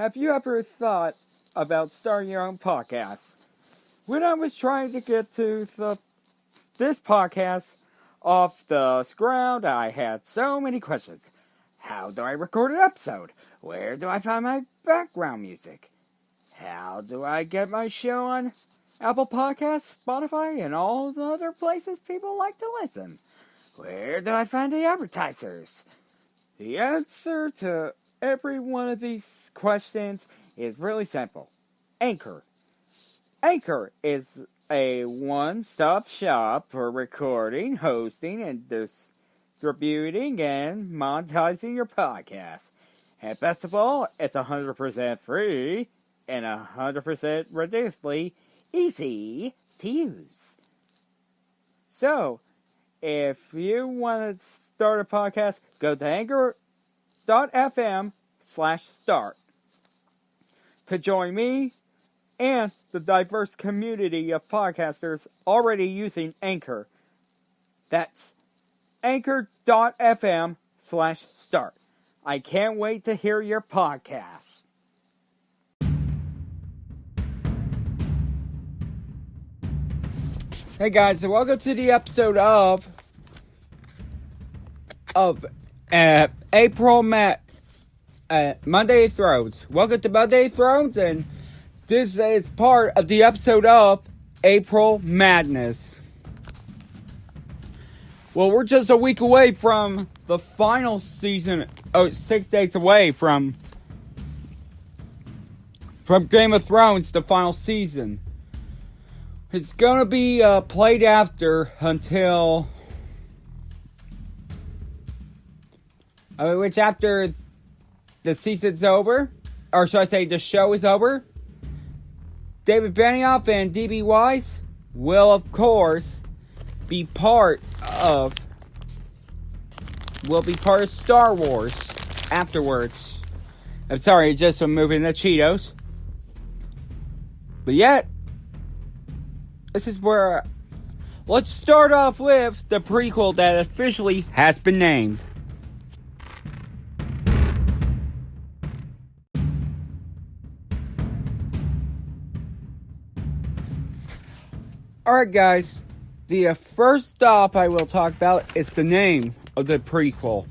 Have you ever thought about starting your own podcast? When I was trying to get to this podcast off the ground, I had so many questions. How do I record an episode? Where do I find my background music? How do I get my show on Apple Podcasts, Spotify, and all the other places people like to listen? Where do I find the advertisers? The answer to every one of these questions is really simple. Anchor. Anchor is a one-stop shop for recording, hosting, and distributing and monetizing your podcast. And best of all, it's 100% free and 100% ridiculously easy to use. So, if you want to start a podcast, go to anchor.fm/start to join me and the diverse community of podcasters already using Anchor. That's anchor.fm/start. I can't wait to hear your podcast. Hey guys, so welcome to the episode of April Monday Thrones. Welcome to Monday Thrones, and this is part of the episode of April Madness. Well, we're just a week away from the final season. 6 days away from Game of Thrones, the final season. It's gonna be played after until after the season's over, or should I say the show is over. David Benioff and D.B. Weiss will, of course, be part of Star Wars afterwards. I'm sorry, just moving the Cheetos. But yet, this is where... Let's start off with the prequel that officially has been named. Alright guys, the first stop I will talk about is the name of the prequel.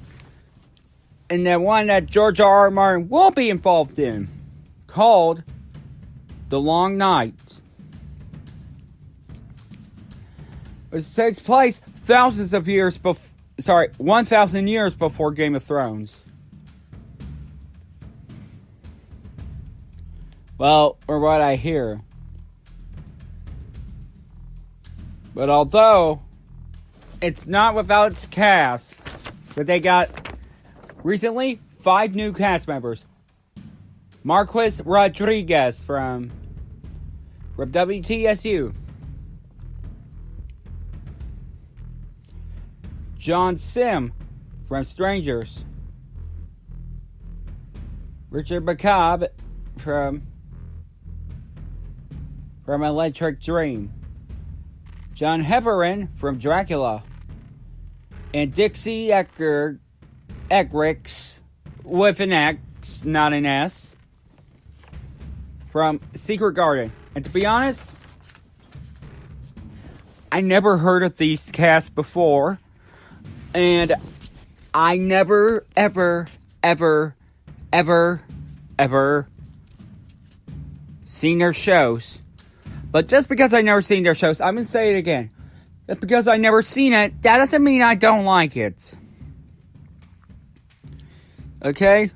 And the one that George R.R. Martin will be involved in, called The Long Night. Which takes place 1,000 years before Game of Thrones. Well, or what I hear. But although it's not without its cast, but they got recently 5 new cast members. Marquis Rodriguez from WTSU. John Sim from Strangers. Richard McCabe from Electric Dream. John Heffernan from Dracula. And Dixie Eckricks, with an X, not an S, from Secret Garden. And to be honest, I never heard of these casts before. And I never, ever seen their shows. But just because I never seen their shows, I'm going to say it again. Just because I never seen it, that doesn't mean I don't like it. Okay?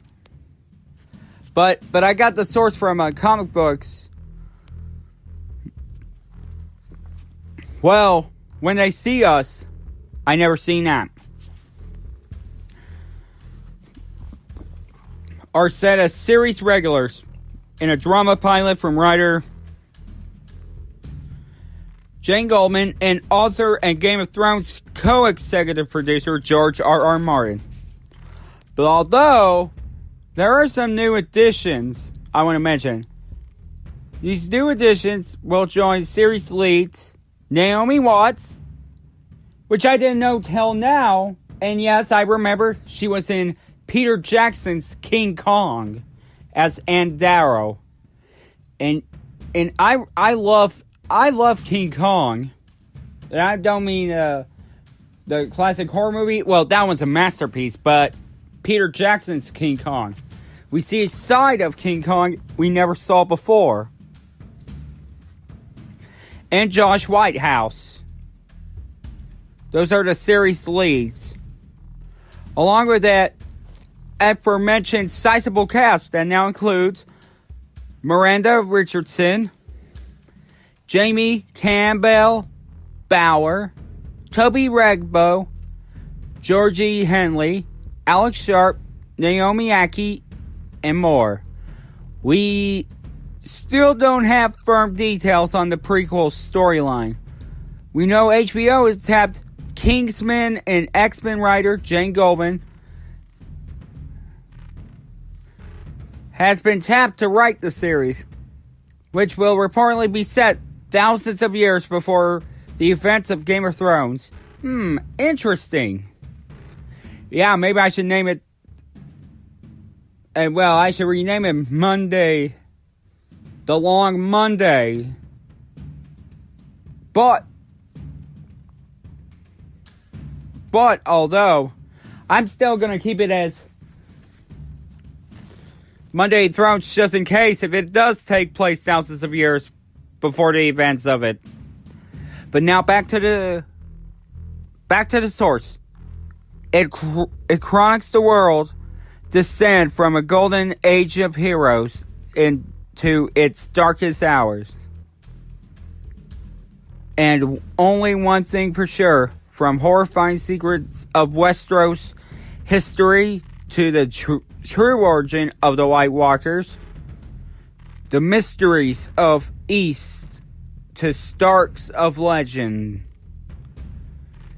But I got the source from comic books. Well, when they see us, I never seen that. Are set as series regulars in a drama pilot from writer Jane Goldman and author and Game of Thrones co-executive producer George R.R. Martin. But although there are some new additions I want to mention, these new additions will join series leads Naomi Watts, which I didn't know till now, and yes, I remember she was in Peter Jackson's King Kong as Andaro. And I love King Kong. And I don't mean the classic horror movie. Well, that one's a masterpiece, but Peter Jackson's King Kong. We see a side of King Kong we never saw before. And Josh Whitehouse. Those are the series leads. Along with that aforementioned sizable cast that now includes Miranda Richardson, Jamie Campbell Bower, Toby Regbo, Georgie Henley, Alex Sharp, Naomi Ackie, and more. We still don't have firm details on the prequel storyline. We know HBO has tapped Kingsman and X-Men writer Jane Goldman has been tapped to write the series, which will reportedly be set thousands of years before the events of Game of Thrones. Interesting. Yeah, maybe I should name it. I should rename it Monday. The Long Monday. But although I'm still going to keep it as Monday Thrones just in case if it does take place thousands of years before the events of it. But now back to the source. It chronicles the world descend from a golden age of heroes into its darkest hours. And only one thing for sure, from horrifying secrets of Westeros history to the true origin of the White Walkers, the mysteries of East to Starks of legend.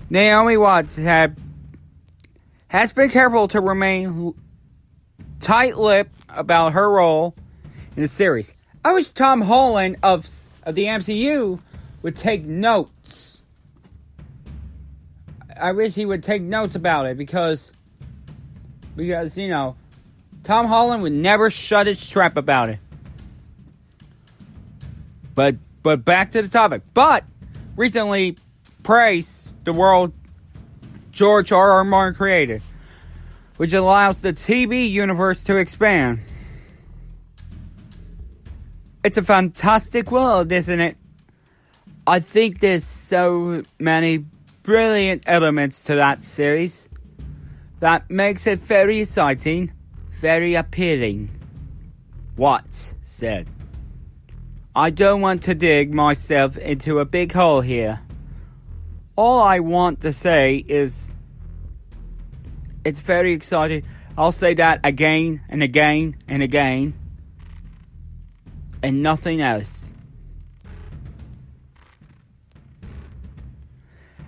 Naomi Watts has been careful to remain tight-lipped about her role in the series. I wish Tom Holland of the MCU would take notes. I wish he would take notes about it because Tom Holland would never shut his trap about it. But back to the topic. But recently praised the world George R.R. Martin created, which allows the TV universe to expand. It's a fantastic world, isn't it? I think there's so many brilliant elements to that series that makes it very exciting, very appealing. Watts said, "I don't want to dig myself into a big hole here. All I want to say is it's very exciting. I'll say that again and again and again. And nothing else."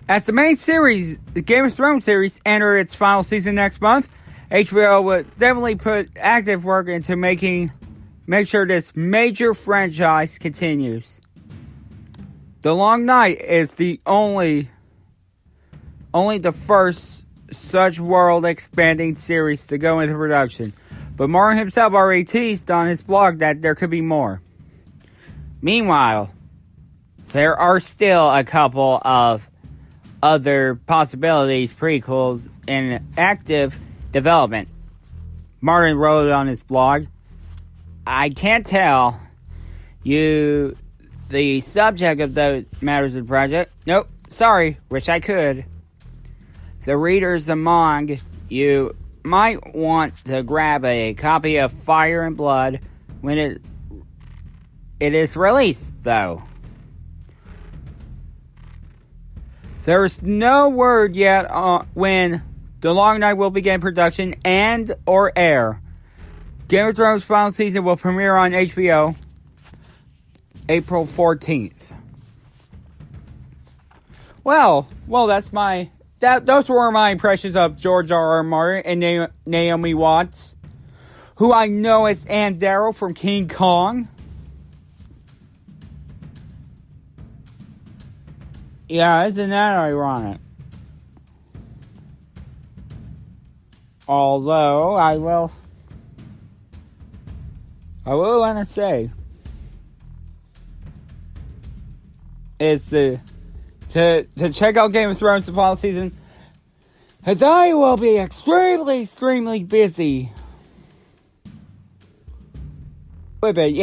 As the main series, the Game of Thrones series, enter its final season next month, HBO will definitely put active work into make sure this major franchise continues. The Long Night is the only the first such world-expanding series to go into production, but Martin himself already teased on his blog that there could be more. Meanwhile, there are still a couple of other possibilities, prequels, in active development. Martin wrote on his blog, "I can't tell you the subject of those matters of the project. Nope, sorry, wish I could. The readers among you might want to grab a copy of Fire and Blood when it is released, though. There is no word yet on when The Long Night will begin production and or air. Game of Thrones final season will premiere on HBO April 14th. Well, those were my impressions of George R.R. Martin and Naomi Watts, who I know as Andaro from King Kong. Yeah, isn't that ironic? Although, I will want to say is to check out Game of Thrones the fall season, as I will be extremely busy with it.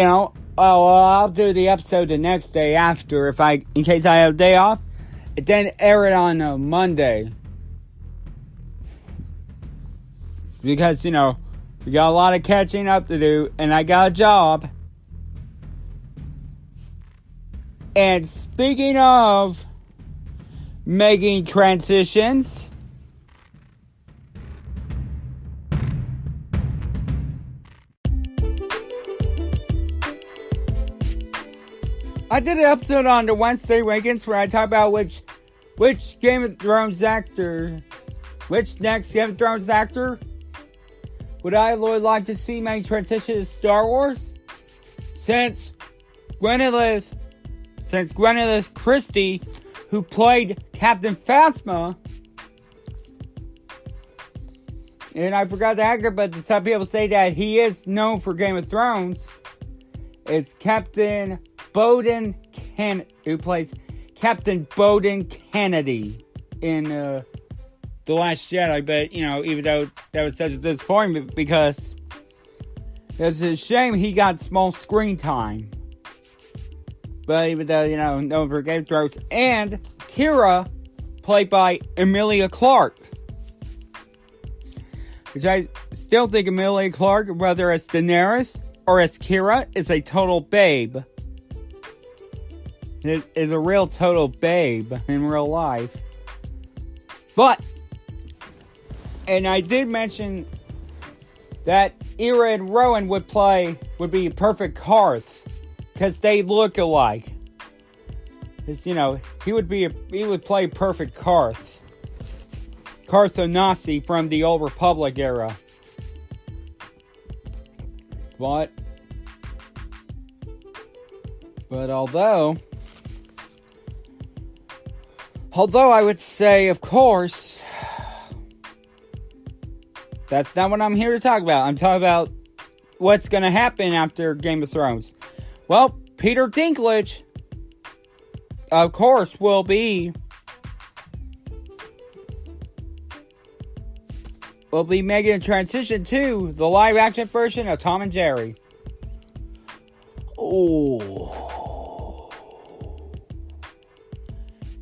I'll do the episode the next day after, in case I have a day off, and then air it on a Monday. Because, we got a lot of catching up to do, and I got a job. And speaking of making transitions, I did an episode on the Wednesday Wiggins where I talk about which Game of Thrones actor, which next Game of Thrones actor would I would like to see make transition to Star Wars? Since Gwyneth Christie, who played Captain Phasma, and I forgot the actor, but some people say that he is known for Game of Thrones. It's Captain Bowden who plays Captain Bowden Kennedy in The Last Jedi. But, even though that was such a disappointment, because it's a shame he got small screen time. But even though, known for Game of Thrones. And Kira, played by Emilia Clarke. Which I still think Emilia Clarke, whether as Daenerys or as Kira, is a total babe. It is a real total babe in real life. But, and I did mention that Ira and Rowan would be perfect Karth. Because they look alike. Because, he would play perfect Karth. Karth Onasi from the Old Republic era. But although I would say, of course, that's not what I'm here to talk about. I'm talking about what's going to happen after Game of Thrones. Well, Peter Dinklage, of course, will be making a transition to the live-action version of Tom and Jerry. Oh,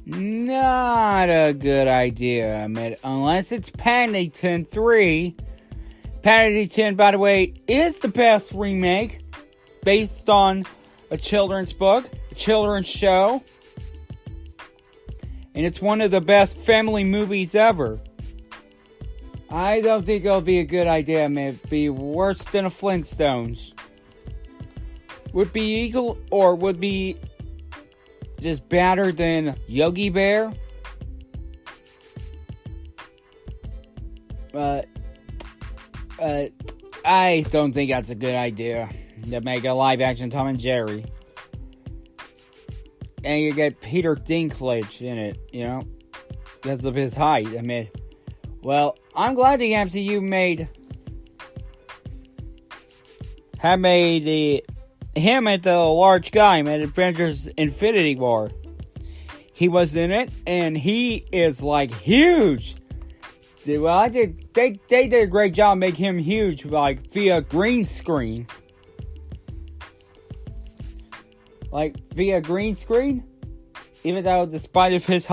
not a good idea, unless it's Paddington 3. Paddington, by the way, is the best remake, based on a children's book, a children's show. And it's one of the best family movies ever. I don't think it'll be a good idea, It'd be worse than a Flintstones. Would be equal, or would be just better than Yogi Bear. I don't think that's a good idea. To make a live-action Tom and Jerry. And you get Peter Dinklage in it, because of his height. Well, I'm glad the MCU made him into a large guy in Avengers Infinity War. He was in it, and he is, huge. Well, they did a great job making him huge, via green screen. Via green screen, even though despite of his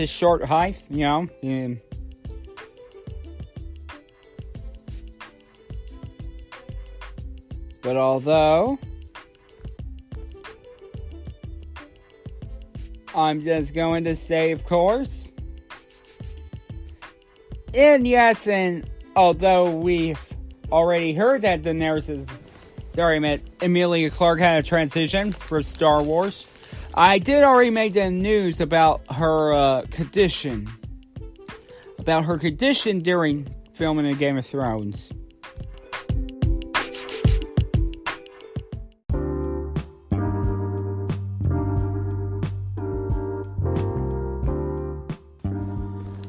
short height, but although, I'm just going to say, of course, and yes, and although we've already heard that Emilia Clarke had a transition for Star Wars, I did already make the news about her condition. About her condition during filming of Game of Thrones.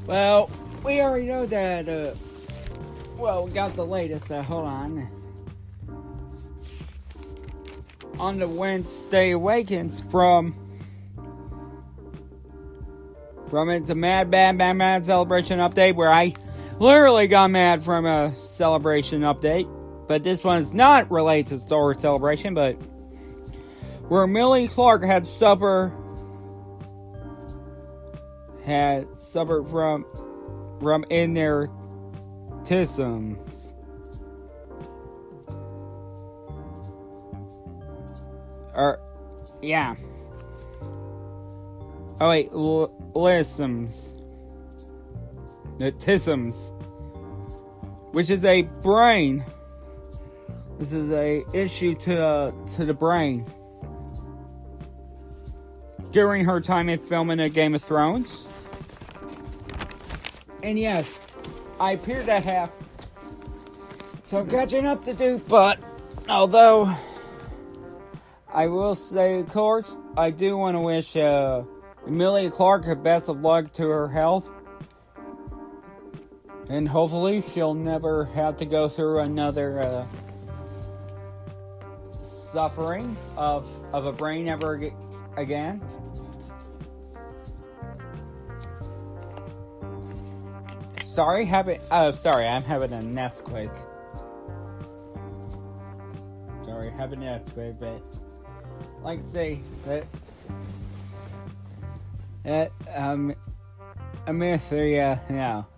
Well, we already know that, we got the latest, hold on. on the Wednesday Awakens from it's a mad celebration update where I literally got mad from a celebration update. But this one's not related to Star Wars Celebration, but where Millie Clark had suffered from inertisms. Yeah. Oh wait, lisms. Tisms. Which is a brain. This is a issue to the brain. During her time in filming a Game of Thrones. And yes, I appear to have some catching up to do, but although I will say, of course, I do want to wish Emilia Clarke the best of luck to her health. And hopefully she'll never have to go through another suffering of a brain ever again. Sorry, I'm having a Nesquik. Sorry, having a Nesquik, but like to say that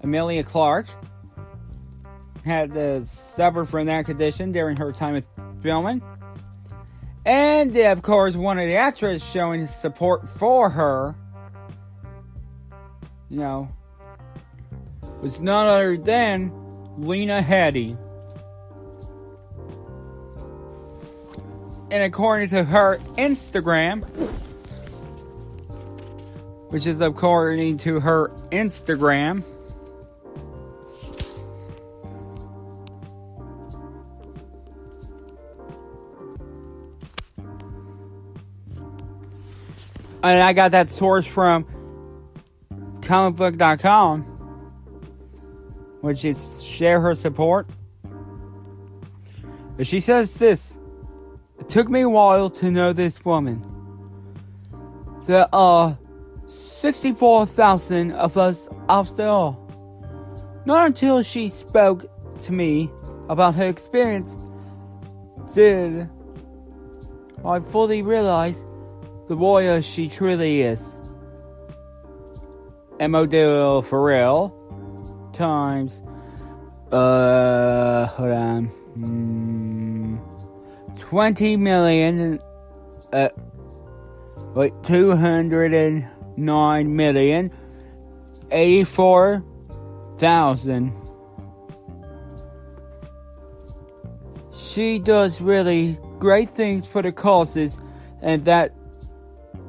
Emilia Clarke had suffered from that condition during her time of filming. And, of course, one of the actors showing support for her, was none other than Lena Headey. And according to her Instagram, which is according to her Instagram, and I got that source from comicbook.com, which is share her support. She says this: "It took me a while to know this woman. There are 64,000 of us after all. Not until she spoke to me about her experience did I fully realize the warrior she truly is." Model for real times hold on 20 million 209 million 84,000. She does really great things for the causes, and that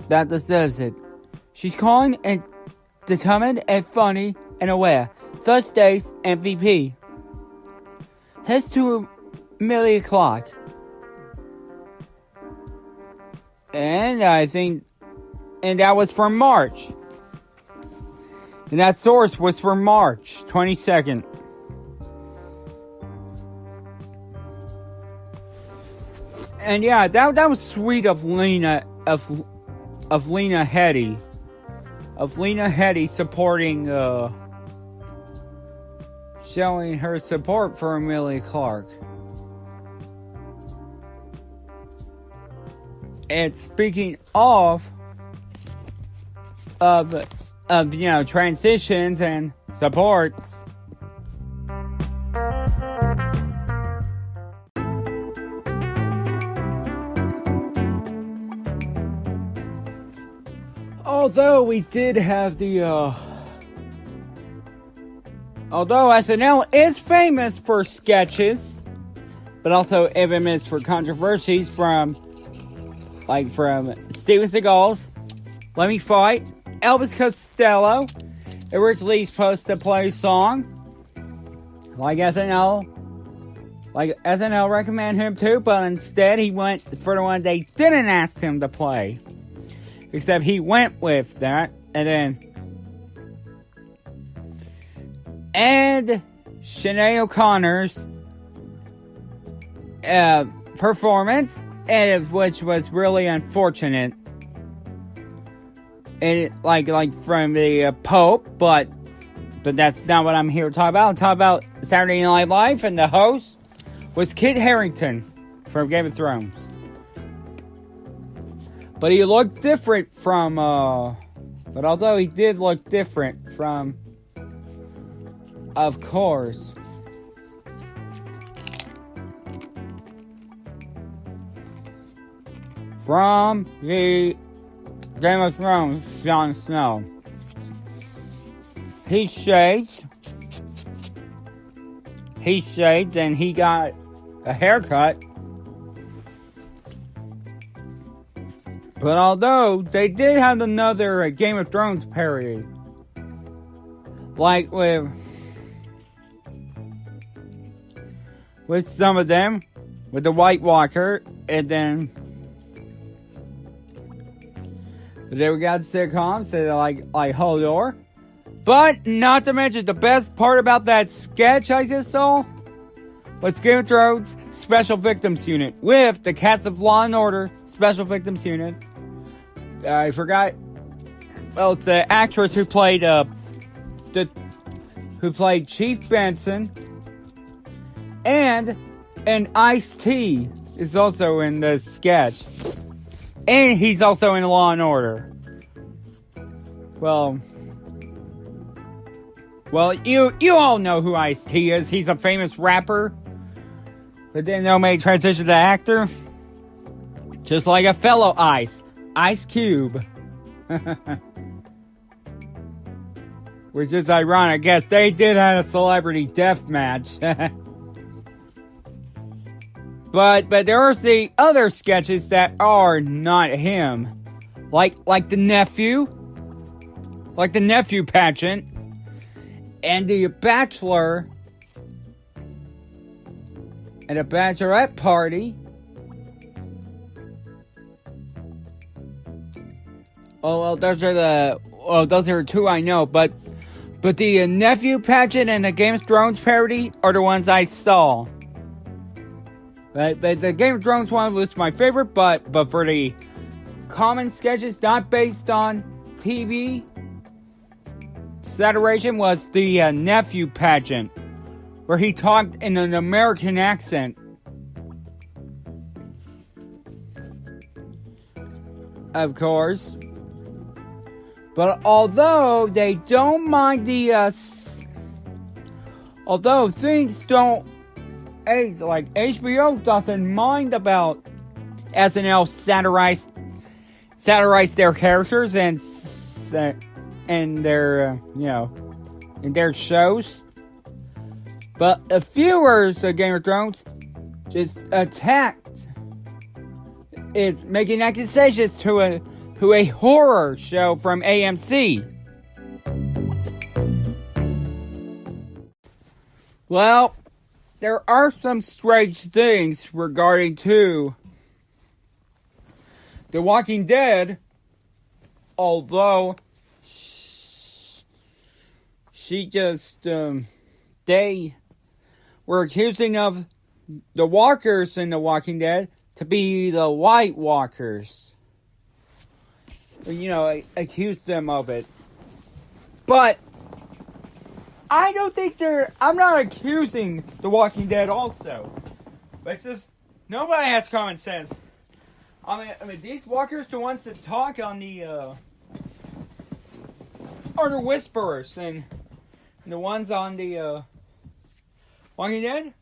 deserves it. She's calm and determined and funny and aware. Thursday's MVP. Here's to Emilia Clarke. And that was from March. And that source was from March 22nd. And yeah, that was sweet of Lena Headey. Of Lena Headey supporting showing her support for Emilia Clarke. And speaking of transitions and supports, although we did have although SNL is famous for sketches, but also infamous for controversies from Steven Seagal's Let Me Fight, Elvis Costello originally supposed to play a song like SNL recommended him to, but instead he went for the one they didn't ask him to play. Except he went with that, and Sinead O'Connor's performance and which was really unfortunate. And like from the Pope, but that's not what I'm here to talk about. I'm talking about Saturday Night Live, and the host was Kit Harington from Game of Thrones. But he looked different from, but although he did look different from, of course, from the Game of Thrones, Jon Snow. He shaved, and he got a haircut. But although they did have another Game of Thrones parody, like with some of them, with the White Walker, and then we got sitcoms that like Hodor. But not to mention, the best part about that sketch I just saw was Game of Thrones Special Victims Unit with the cast of Law and Order Special Victims Unit. I forgot. Well, it's the actress who played Chief Benson, and Ice-T is also in the sketch, and he's also in Law and Order. Well, you all know who Ice-T is. He's a famous rapper, but then they made transition to actor, just like a fellow Ice Cube. Which is ironic. I guess they did have a celebrity death match. But there are the other sketches that are not him. Like the nephew. Like the nephew pageant. And the bachelor. And a bachelorette party. Oh, well, those are two I know, but the nephew pageant and the Game of Thrones parody are the ones I saw. But the Game of Thrones one was my favorite, but for the common sketches not based on TV, saturation was the nephew pageant, where he talked in an American accent. Of course. But although they don't mind although things don't age, like HBO doesn't mind about SNL satirize their characters and their in their shows. But the viewers of Game of Thrones just is making accusations to a horror show from AMC. Well, there are some strange things regarding to The Walking Dead, although they were accusing of the walkers in The Walking Dead to be the White Walkers. Accused them of it. But I don't think I'm not accusing The Walking Dead also. But it's just, nobody has common sense. I mean, these walkers, the ones that talk on the, are the whisperers, and the ones on the, Walking Dead,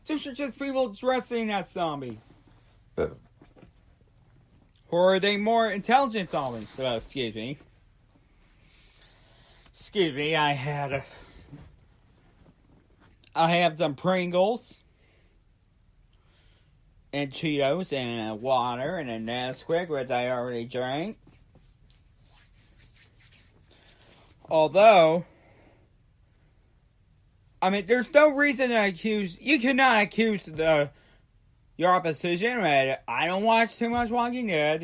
those are just people dressing as zombies. Or are they more intelligent zombies? Excuse me, I have some Pringles and Cheetos and water and a Nesquik, which I already drank. Although, I mean, there's no reason to you cannot accuse your opposition. I don't watch too much Walking Dead,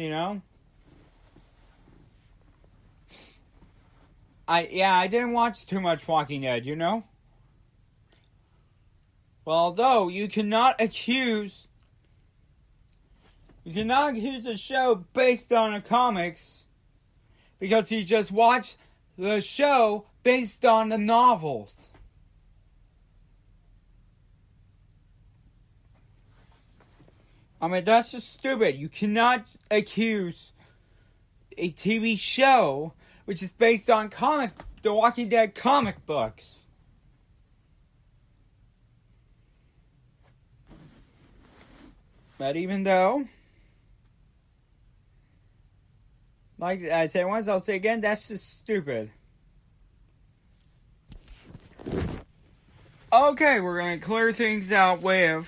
I didn't watch too much Walking Dead, Well, although you cannot accuse You cannot accuse a show based on the comics because you just watched the show based on the novels. I mean, that's just stupid. You cannot accuse a TV show which is based on The Walking Dead comic books. But even though, like I said once, I'll say again, that's just stupid. Okay, we're going to clear things out with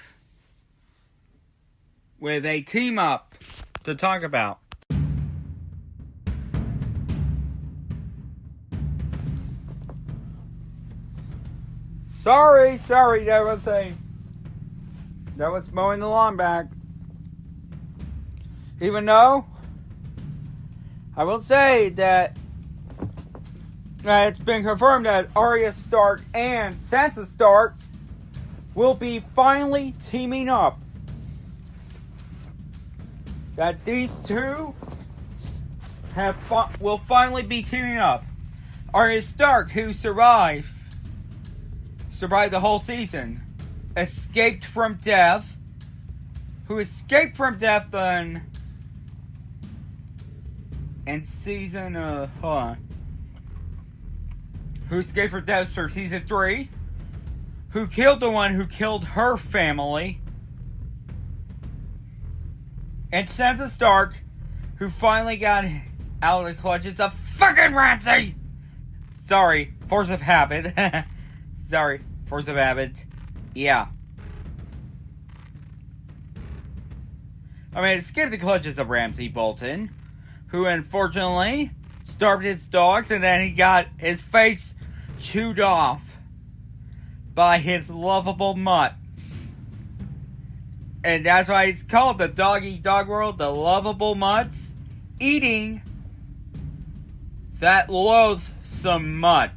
a team up to talk about. Sorry, that was mowing the lawn back. Even though, I will say that it's been confirmed that Arya Stark and Sansa Stark will be finally teaming up. That these two will finally be teaming up. Arya Stark, who survived the whole season, escaped from death, in season, who escaped from death for season 3, who killed the one who killed her family, and Sansa Stark, who finally got out of the clutches of fucking Ramsay! Sorry, force of habit. Yeah. I mean, escaped the clutches of Ramsay Bolton, who unfortunately starved his dogs, and then he got his face chewed off by his lovable mutts. And that's why it's called the dog-eat-dog world, the lovable mutts, eating that loathsome mutt.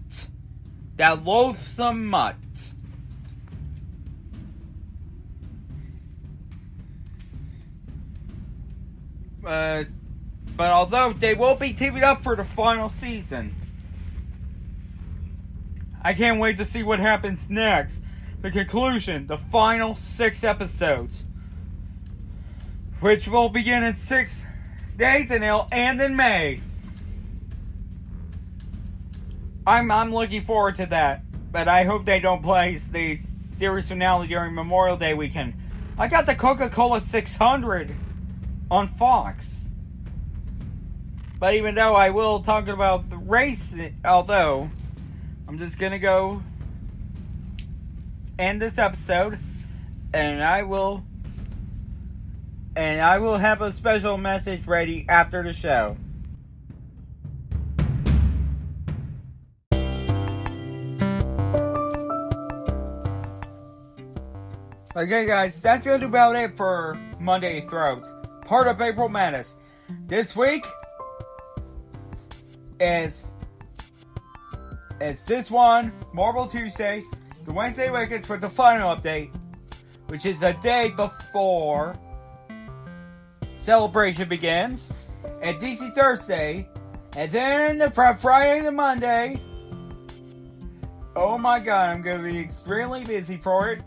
But although they will be teaming up for the final season, I can't wait to see what happens next. The conclusion, the final 6 episodes, which will begin in 6 days and it'll end in May. I'm looking forward to that, but I hope they don't place the series finale during Memorial Day weekend. I got the Coca-Cola 600 on Fox. But even though I will talk about the race, although I'm just gonna go end this episode, and I will have a special message ready after the show. Okay, guys, that's gonna do about it for Monday Throats, part of April Madness. This week is this one, Marble Tuesday, the Wednesday Wickets with the final update, which is a day before Celebration begins, and DC Thursday, and then from Friday to Monday. Oh my god, I'm gonna be extremely busy for it.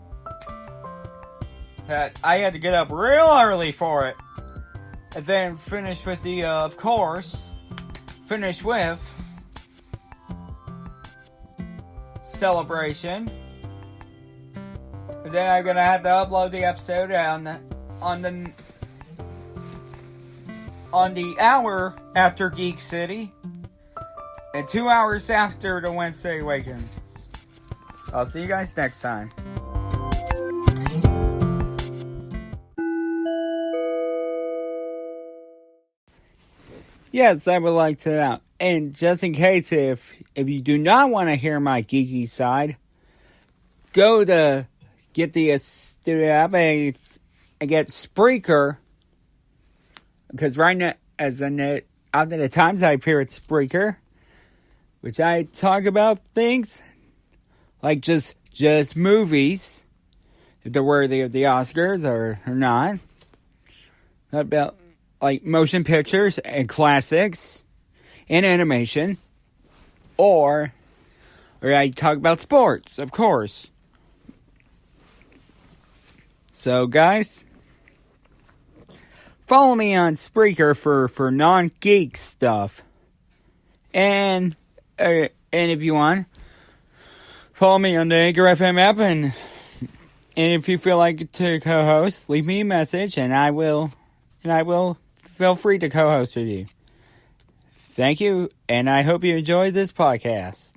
I had to get up real early for it. And then finish with finish with Celebration. And then I'm gonna have to upload the episode on the hour after Geek City, and 2 hours after the Wednesday Awakens. I'll see you guys next time. Yes, I would like to, and just in case if you do not want to hear my geeky side, go to get the studio app and get Spreaker, because right now, after the times I appear at Spreaker, which I talk about things like just movies, if they're worthy of the Oscars or not. about like motion pictures and classics and animation, or I talk about sports, of course. So, guys, follow me on Spreaker for non-geek stuff, and if you want, follow me on the Anchor FM app, and if you feel like to co-host, leave me a message, and I will feel free to co-host with you. Thank you, and I hope you enjoyed this podcast.